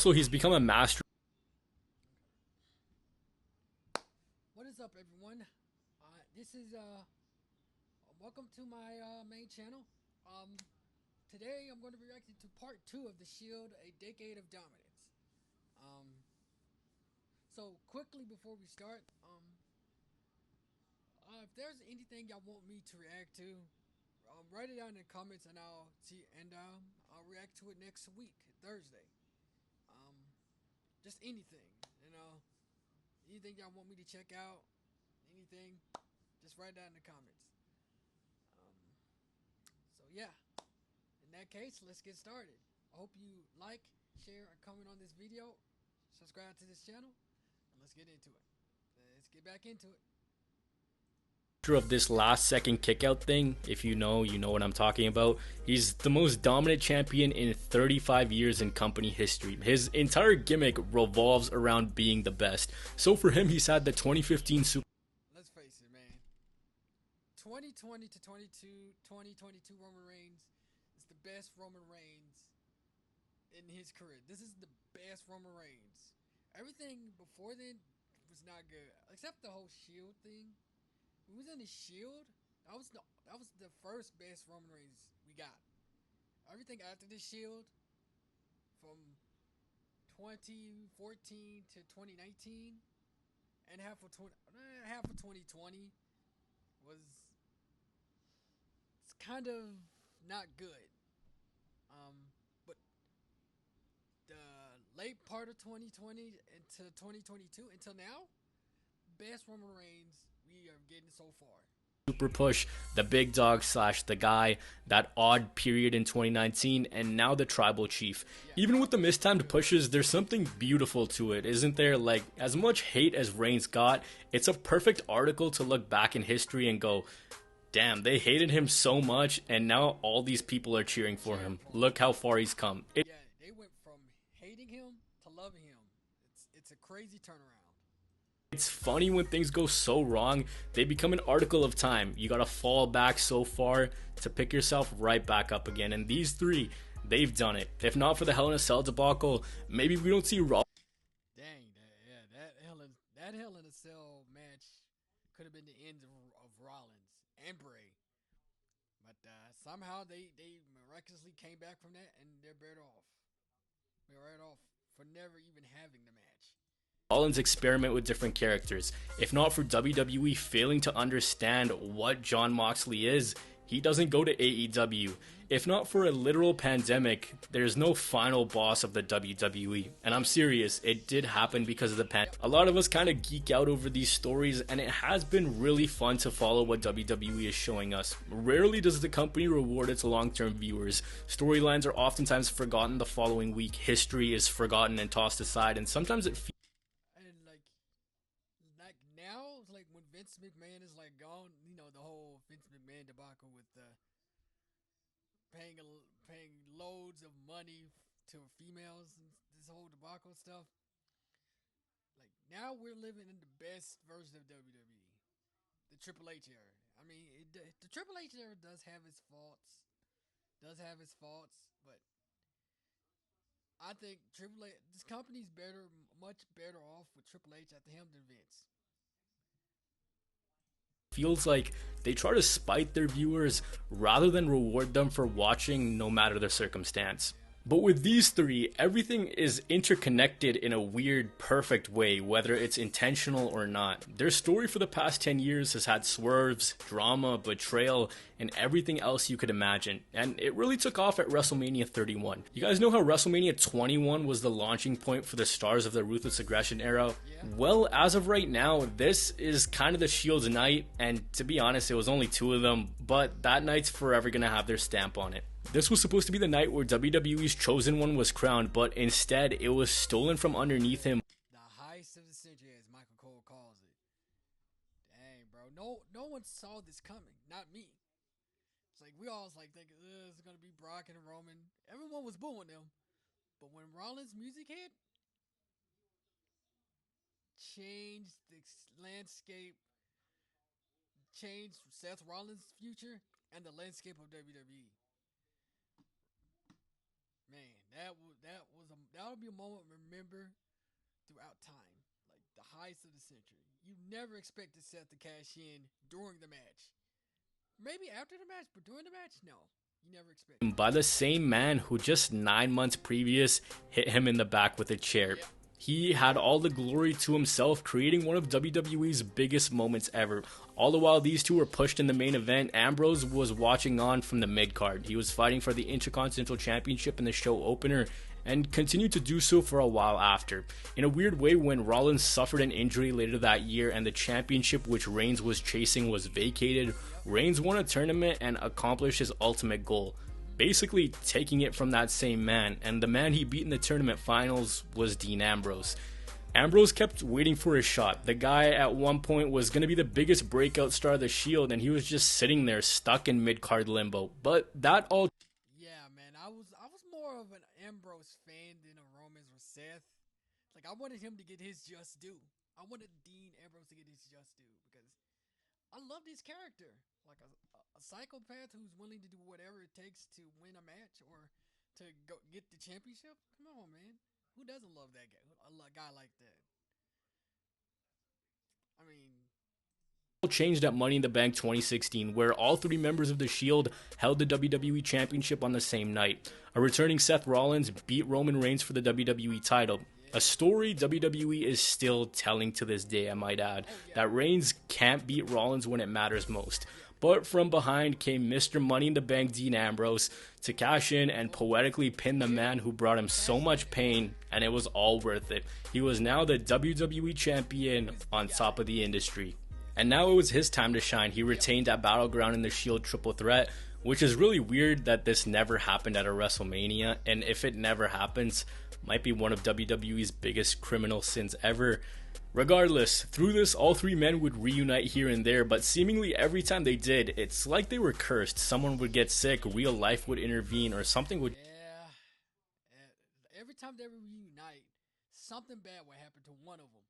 Also, he's become a master. What is up, everyone? This is welcome to my main channel. Today I'm going to be reacting to part two of the Shield: A Decade of Dominance. So quickly before we start, if there's anything y'all want me to react to, write it down in the comments, and I'll react to it next week, Thursday. Um, just anything, you know, anything y'all want me to check out, anything, just write down in the comments. Um, so yeah, in that case, let's get started. I hope you like, share, and comment on this video. Subscribe to this channel, and let's get into it. Let's get back into it. Of this last second kickout thing, if you know, you know what I'm talking about. He's the most dominant champion in 35 years in company history. His entire gimmick revolves around being the best. So for him, he's had the 2015 Super. Let's face it, man. 2020 to 2022 Roman Reigns is the best Roman Reigns in his career. This is the best Roman Reigns. Everything before then was not good, except the whole Shield thing. He was in the Shield. That was the first best Roman Reigns we got. Everything after the Shield, from 2014 to 2019, and half of 2020 was it's kind of not good. But the late part of 2020 into 2022 until now, best Roman Reigns we are getting so far. Super push, the big dog slash the guy, that odd period in 2019, and now the tribal chief. Even with the mistimed pushes, there's something beautiful to it, isn't there? Like, as much hate as Reigns got, it's a perfect article to look back in history and go, damn, they hated him so much, and now all these people are cheering for him. Look how far he's come. Yeah, they went from hating him to loving him. It's a crazy turnaround. It's funny when things go so wrong, they become an article of time. You gotta fall back so far to pick yourself right back up again. And these three, they've done it. If not for the Hell in a Cell debacle, maybe we don't see Raw. Dang, that Hell in a Cell match could have been the end of Rollins and Bray, but somehow they miraculously came back from that, and they're better off. They're right off for never even having the match. Rollins experiment with different characters. If not for WWE failing to understand what Jon Moxley is, he doesn't go to AEW. If not for a literal pandemic, there's no final boss of the WWE. And I'm serious, it did happen because of the pandemic. A lot of us kind of geek out over these stories, and it has been really fun to follow what WWE is showing us. Rarely does the company reward its long-term viewers. Storylines are oftentimes forgotten the following week. History is forgotten and tossed aside, and sometimes it feels Now, like when Vince McMahon is like gone, you know, the whole Vince McMahon debacle with paying loads of money to females and this whole debacle stuff. Like now we're living in the best version of WWE, the Triple H era. I mean, the Triple H era does have its faults, but I think this company's much better off with Triple H at the helm than Vince. like they try to spite their viewers rather than reward them for watching no matter the circumstance. But with these three, everything is interconnected in a weird, perfect way, whether it's intentional or not. Their story for the past 10 years has had swerves, drama, betrayal, and everything else you could imagine. And it really took off at WrestleMania 31. You guys know how WrestleMania 21 was the launching point for the stars of the Ruthless Aggression era? Well, as of right now, this is kind of the Shield's night, and to be honest, it was only two of them, but that night's forever gonna have their stamp on it. This was supposed to be the night where WWE's chosen one was crowned, but instead it was stolen from underneath him. The heist of the century, as Michael Cole calls it. Dang, bro. No one saw this coming. Not me. It's like we all was like thinking, it's gonna be Brock and Roman. Everyone was booing them. But when Rollins' music hit, changed the landscape, changed Seth Rollins' future and the landscape of WWE. Man, that'll be a moment remember throughout time, like the highest of the century. You never expected Seth to cash in during the match. Maybe after the match, but during the match, no. You never expected. By the same man who just 9 months previous hit him in the back with a chair. Yep. He had all the glory to himself, creating one of WWE's biggest moments ever. All the while these two were pushed in the main event, Ambrose was watching on from the mid-card. He was fighting for the Intercontinental Championship in the show opener, and continued to do so for a while after. In a weird way, when Rollins suffered an injury later that year and the championship which Reigns was chasing was vacated, Reigns won a tournament and accomplished his ultimate goal, basically taking it from that same man, and the man he beat in the tournament finals was Dean Ambrose. Ambrose kept waiting for his shot. The guy at one point was going to be the biggest breakout star of the Shield, and he was just sitting there stuck in mid-card limbo. But that all... Yeah, man, I was more of an Ambrose fan than a Roman's or Seth. Like, I wanted him to get his just due. I wanted Dean Ambrose to get his just due because I love his character. Like a psychopath who's willing to do whatever it takes to win a match or to go get the championship. Come on, man. Who doesn't love that guy? A guy like that. I mean, changed at Money in the Bank 2016, where all three members of the Shield held the WWE Championship on the same night. A returning Seth Rollins beat Roman Reigns for the WWE title. A story WWE is still telling to this day, I might add, that Reigns can't beat Rollins when it matters most. But from behind came Mr. Money in the Bank Dean Ambrose to cash in and poetically pin the man who brought him so much pain, and it was all worth it. He was now the WWE Champion on top of the industry. And now it was his time to shine. He retained that Battleground in the Shield triple threat, which is really weird that this never happened at a WrestleMania, and if it never happens, might be one of WWE's biggest criminal sins ever. Regardless, through this, all three men would reunite here and there, but seemingly every time they did, it's like they were cursed. Someone would get sick, real life would intervene, or something would... Yeah. Every time they reunite, something bad would happen to one of them.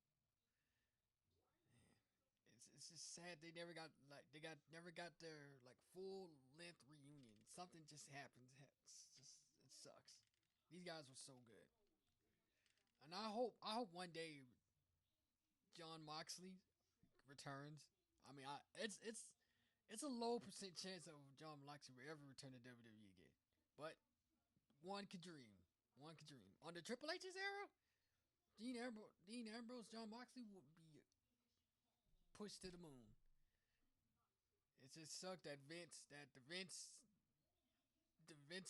It's just sad they never got their like full length reunion. Something just happens. It sucks. These guys were so good, and I hope one day Jon Moxley returns. I mean, it's a low percent chance of Jon Moxley will ever return to WWE again, but one could dream. One could dream. On the Triple H's era, Dean Ambrose, Jon Moxley would be pushed to the moon. It just sucked that the Vince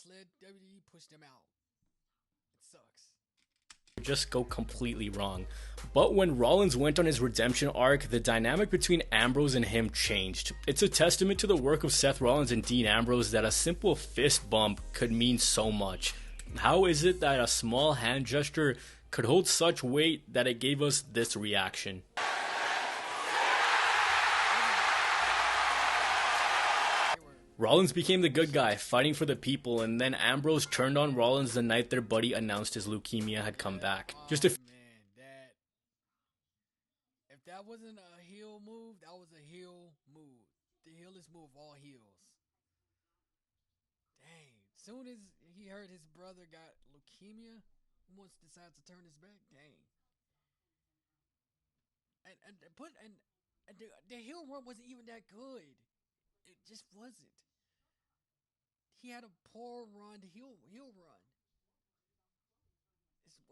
led WWE pushed him out. It sucks. Just go completely wrong. But when Rollins went on his redemption arc, the dynamic between Ambrose and him changed. It's a testament to the work of Seth Rollins and Dean Ambrose that a simple fist bump could mean so much. How is it that a small hand gesture could hold such weight that it gave us this reaction? Rollins became the good guy, fighting for the people, and then Ambrose turned on Rollins the night their buddy announced his leukemia had come back. If that wasn't a heel move, that was a heel move. The heelest move of all heels. Dang. Soon as he heard his brother got leukemia, once decides to turn his back. Dang. And the heel run wasn't even that good. It just wasn't. He had a poor run, heel run.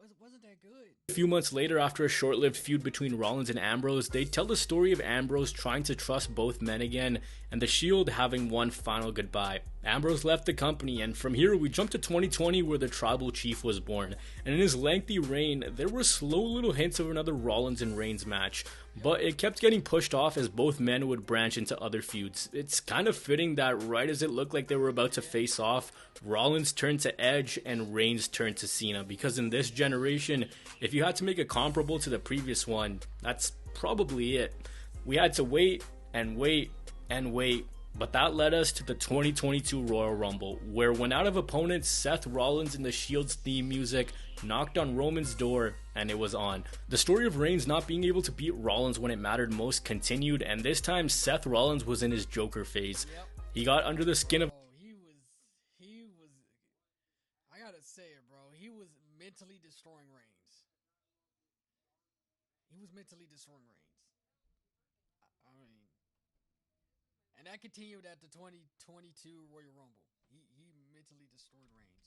It wasn't that good. A few months later, after a short-lived feud between Rollins and Ambrose, they tell the story of Ambrose trying to trust both men again, and the Shield having one final goodbye. Ambrose left the company, and from here we jump to 2020 where the Tribal Chief was born. And in his lengthy reign, there were slow little hints of another Rollins and Reigns match, but it kept getting pushed off as both men would branch into other feuds. It's kind of fitting that right as it looked like they were about to face off, Rollins turned to Edge and Reigns turned to Cena, because in this generation, if you had to make a comparable to the previous one, that's probably it. We had to wait and wait and wait, but that led us to the 2022 Royal Rumble, where when out of opponents, Seth Rollins in the Shield's theme music knocked on Roman's door, and it was on. The story of Reigns not being able to beat Rollins when it mattered most continued, and this time Seth Rollins was in his Joker phase. He got under the skin of... I gotta say it, bro. he was mentally destroying Reigns. He was mentally destroying Reigns. I mean, and that continued at the 2022 Royal Rumble. He mentally destroyed Reigns.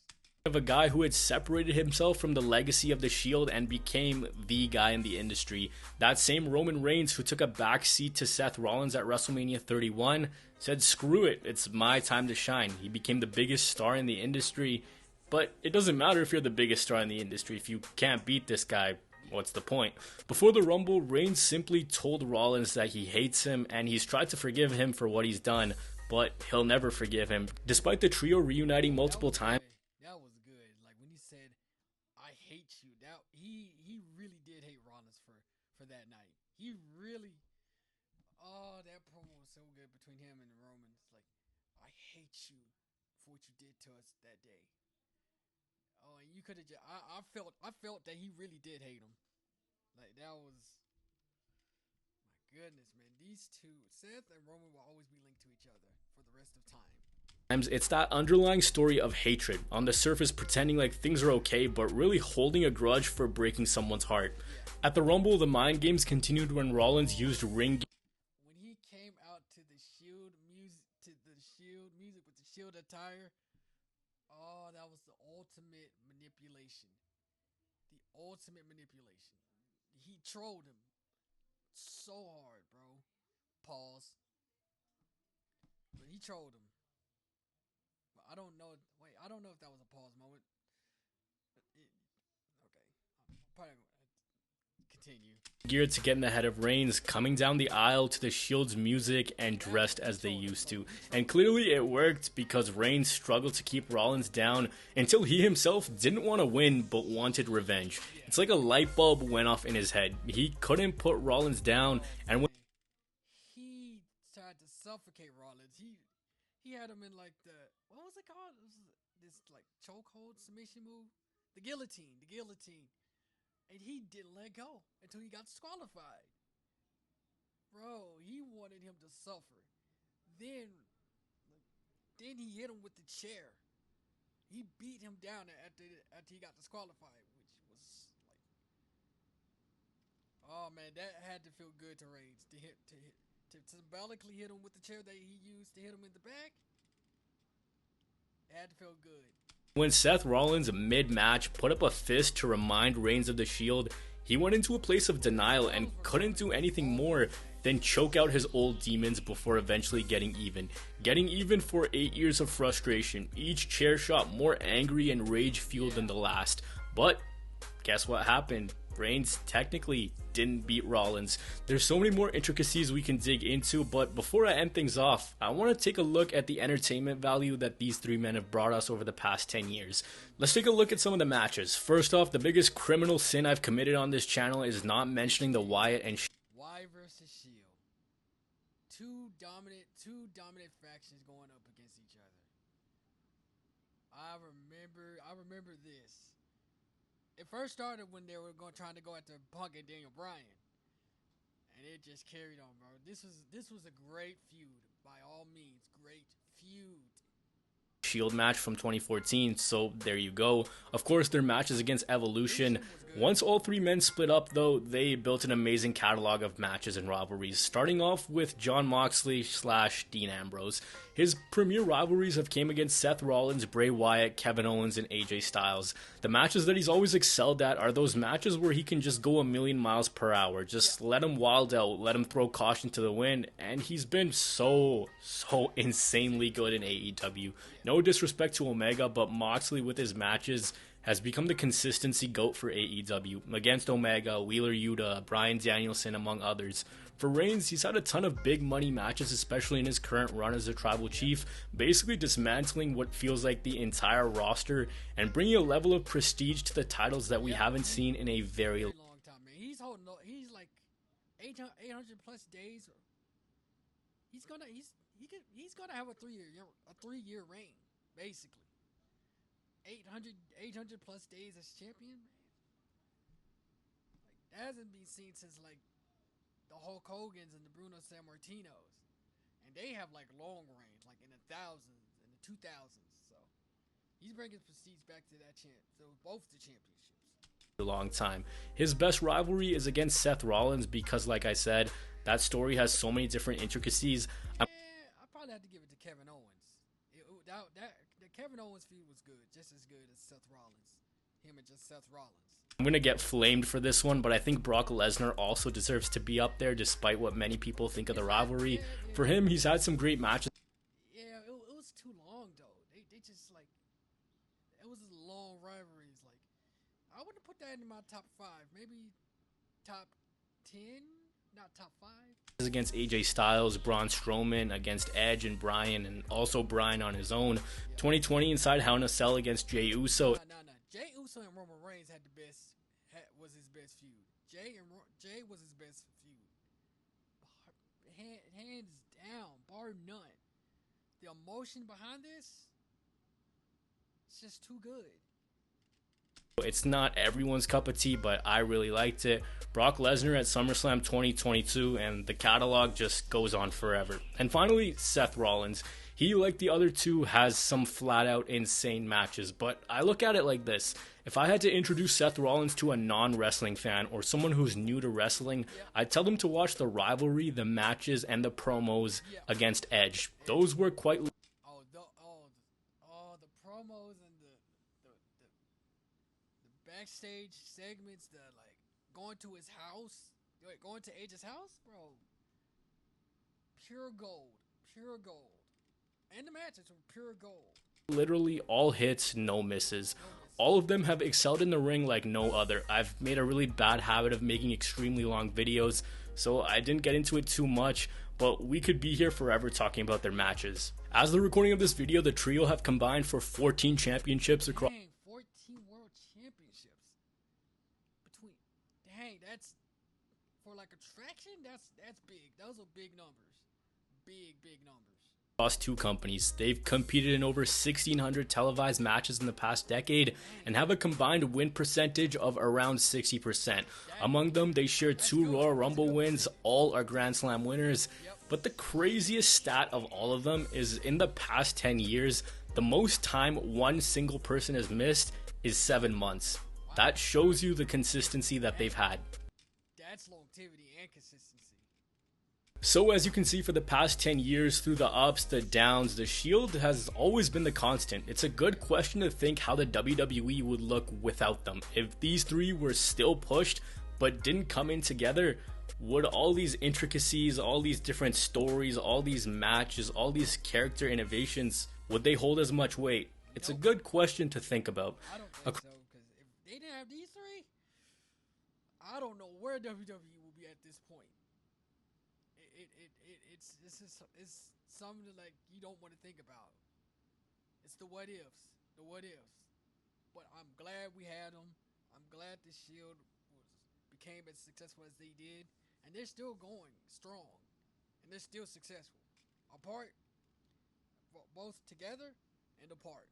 Of a guy who had separated himself from the legacy of the Shield and became the guy in the industry. That same Roman Reigns who took a backseat to Seth Rollins at WrestleMania 31 said, "Screw it, it's my time to shine." He became the biggest star in the industry, but it doesn't matter if you're the biggest star in the industry. If you can't beat this guy, what's the point? Before the Rumble, Reigns simply told Rollins that he hates him and he's tried to forgive him for what he's done, but he'll never forgive him. Despite the trio reuniting multiple times, That was good. Like when he said, "I hate you." That he really did hate Rollins for that night. He really. Oh, that promo was so good between him and Roman. It's like, "I hate you for what you did to us that day." Oh, and you could have just. I felt that he really did hate him. Like that was. My goodness, man. These two, Seth and Roman, will always be linked to each other for the rest of time. it's that underlying story of hatred, on the surface pretending like things are okay, but really holding a grudge for breaking someone's heart. At the Rumble, the mind games continued when Rollins used ring When he came out to the Shield music with the Shield attire, oh, that was the ultimate manipulation. The ultimate manipulation. He trolled him so hard, bro. Pause. But he trolled him. But I don't know. Wait, I don't know if that was a pause moment. Okay. Probably continue. gear to get in the head of Reigns, coming down the aisle to the Shield's music and dressed as they used to. And clearly it worked because Reigns struggled to keep Rollins down until he himself didn't want to win but wanted revenge. It's like a light bulb went off in his head. He couldn't put Rollins down, and when He tried to suffocate Rollins. He had him in like the, what was it called? It was this like chokehold submission move, the guillotine, and he didn't let go until he got disqualified. Bro, he wanted him to suffer. Then, then he hit him with the chair. He beat him down after he got disqualified, which was like, oh man, that had to feel good to Reigns to symbolically hit him with the chair that he used to hit him in the back. It had to feel good. When Seth Rollins mid-match put up a fist to remind Reigns of the Shield, he went into a place of denial and couldn't do anything more than choke out his old demons before eventually getting even. Getting even for 8 years of frustration, each chair shot more angry and rage-fueled than the last. But guess what happened? Reigns technically didn't beat Rollins. There's so many more intricacies we can dig into, but before I end things off, I want to take a look at the entertainment value that these three men have brought us over the past 10 years. Let's take a look at some of the matches. First off, the biggest criminal sin I've committed on this channel is not mentioning the Wyatt and Y versus Shield. Two dominant factions going up against each other. I remember this. It first started when they were trying to go after Punk and Daniel Bryan, and it just carried on, bro. This was a great feud, by all means, great feud. Shield match from 2014, so there you go. Of course, their matches against Evolution. Once all three men split up, though, they built an amazing catalog of matches and rivalries, starting off with Jon Moxley / Dean Ambrose. His premier rivalries have came against Seth Rollins, Bray Wyatt, Kevin Owens, and AJ Styles. The matches that he's always excelled at are those matches where he can just go a million miles per hour. Just let him wild out, let him throw caution to the wind, and he's been so insanely good in AEW. No disrespect to Omega, but Moxley with his matches has become the consistency GOAT for AEW. Against Omega, Wheeler Yuta, Bryan Danielson, among others. For Reigns, he's had a ton of big money matches, especially in his current run as a Tribal Chief, basically dismantling what feels like the entire roster and bringing a level of prestige to the titles that we haven't seen in a very long time, man. He's holding. He's like 800 plus days. He's gonna have a 3-year reign, basically. 800 plus days as champion, man. Like that hasn't been seen since like the Hulk Hogan's and the Bruno Sammartinos, and they have like long reigns, like in the thousands and the 2000s. So He's bringing prestige back to that champ. So both the championships. A long time. His best rivalry is against Seth Rollins because, like I said, that story has so many different intricacies. I probably have to give it to Kevin Owens. The Kevin Owens feud was good, just as good as Seth Rollins. Him and just Seth Rollins. I'm going to get flamed for this one, but I think Brock Lesnar also deserves to be up there despite what many people think of the rivalry. For him, he's had some great matches. Yeah, it was too long, though. They just, like, it was long rivalries. Like, I wouldn't put that in my top 5. Maybe top 10, not top 5. Against AJ Styles, Braun Strowman, against Edge and Bryan, and also Bryan on his own. 2020 inside Hell in a Cell against Jey Uso. Nah. Jey Uso and Roman Reigns had the best. Was his best feud. Jey was his best feud. Hands down, bar none. The emotion behind this, it's just too good. It's not everyone's cup of tea, but I really liked it. Brock Lesnar at SummerSlam 2022, and the catalog just goes on forever. And finally, Seth Rollins. He, like the other two, has some flat-out insane matches, but I look at it like this. If I had to introduce Seth Rollins to a non-wrestling fan or someone who's new to wrestling, I'd tell them to watch the rivalry, the matches, and the promos against Edge. Those were quite... the promos and the backstage segments, going to his house, going to Edge's house, bro. Pure gold. And the matches were pure gold. Literally all hits, no misses. All of them have excelled in the ring like no other. I've made a really bad habit of making extremely long videos, so I didn't get into it too much, but we could be here forever talking about their matches. As the recording of this video, the trio have combined for 14 championships across... Dang, 14 world championships. That's... For like attraction, that's big. Those are big numbers. Big numbers. Across two companies. They've competed in over 1,600 televised matches in the past decade and have a combined win percentage of around 60%. Among them, they share 2 Royal Rumble wins, all are Grand Slam winners. But the craziest stat of all of them is in the past 10 years, the most time one single person has missed is 7 months. That shows you the consistency that they've had. That's longevity and consistency. So as you can see, for the past 10 years, through the ups, the downs, the Shield has always been the constant. It's a good question to think how the WWE would look without them. If these three were still pushed, but didn't come in together, would all these intricacies, all these different stories, all these matches, all these character innovations, would they hold as much weight? It's a good question to think about. I don't think so, because if they didn't have these three, I don't know where WWE will be at this point. It's something that, like, you don't want to think about. It's the what ifs. But I'm glad we had them. I'm glad the Shield became as successful as they did, and they're still going strong, and they're still successful. Apart, both together and apart.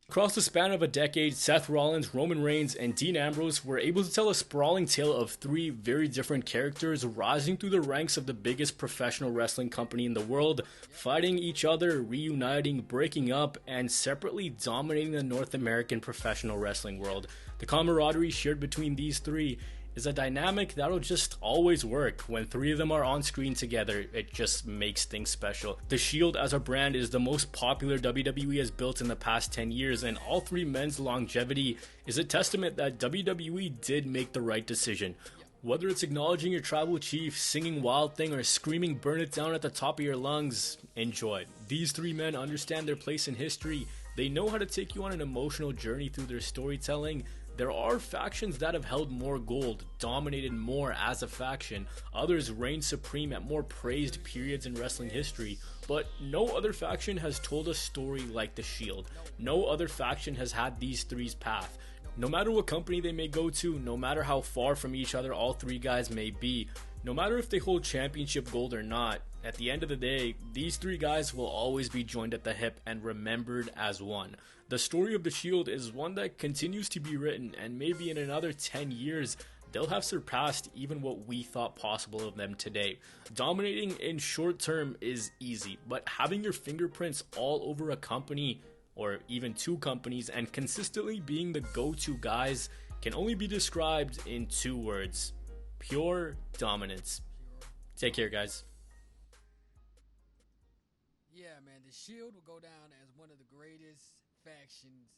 Across the span of a decade, Seth Rollins, Roman Reigns, and Dean Ambrose were able to tell a sprawling tale of 3 very different characters rising through the ranks of the biggest professional wrestling company in the world, fighting each other, reuniting, breaking up, and separately dominating the North American professional wrestling world. The camaraderie shared between these 3 is a dynamic that'll just always work. When 3 of them are on screen together, it just makes things special. The Shield as a brand is the most popular WWE has built in the past 10 years, and all 3 men's longevity is a testament that WWE did make the right decision. Whether it's acknowledging your tribal chief, singing Wild Thing, or screaming burn it down at the top of your lungs, enjoy. These 3 men understand their place in history. They know how to take you on an emotional journey through their storytelling. There are factions that have held more gold, dominated more as a faction. Others reign supreme at more praised periods in wrestling history. But no other faction has told a story like the Shield. No other faction has had these 3's path. No matter what company they may go to, no matter how far from each other all 3 guys may be, no matter if they hold championship gold or not, at the end of the day, these 3 guys will always be joined at the hip and remembered as one. The story of the Shield is one that continues to be written, and maybe in another 10 years, they'll have surpassed even what we thought possible of them today. Dominating in short term is easy, but having your fingerprints all over a company or even two companies, and consistently being the go-to guys can only be described in two words: pure dominance. Take care, guys. Yeah, man, the Shield will go down as one of the greatest factions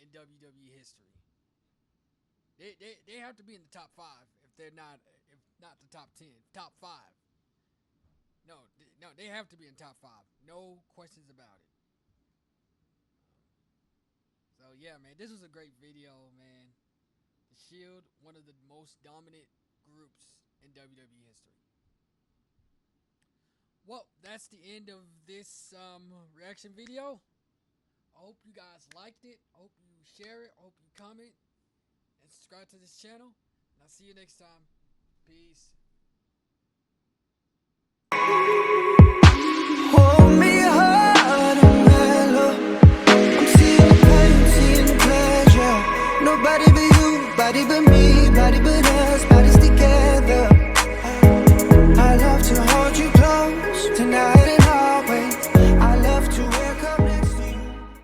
in WWE history. They have to be in the top 5 if they're not, if not the top 10, top 5. No, they have to be in top 5. No questions about it. So yeah, man, this was a great video, man. The Shield, one of the most dominant groups in WWE history. Well, that's the end of this reaction video. I hope you guys liked it. I hope you share it. I hope you comment and subscribe to this channel. And I'll see you next time. Peace. Hold me hard and mellow. I'm seeing pain, seeing pleasure. Nobody but you, body but me, body but us, bodies together. I love to hold you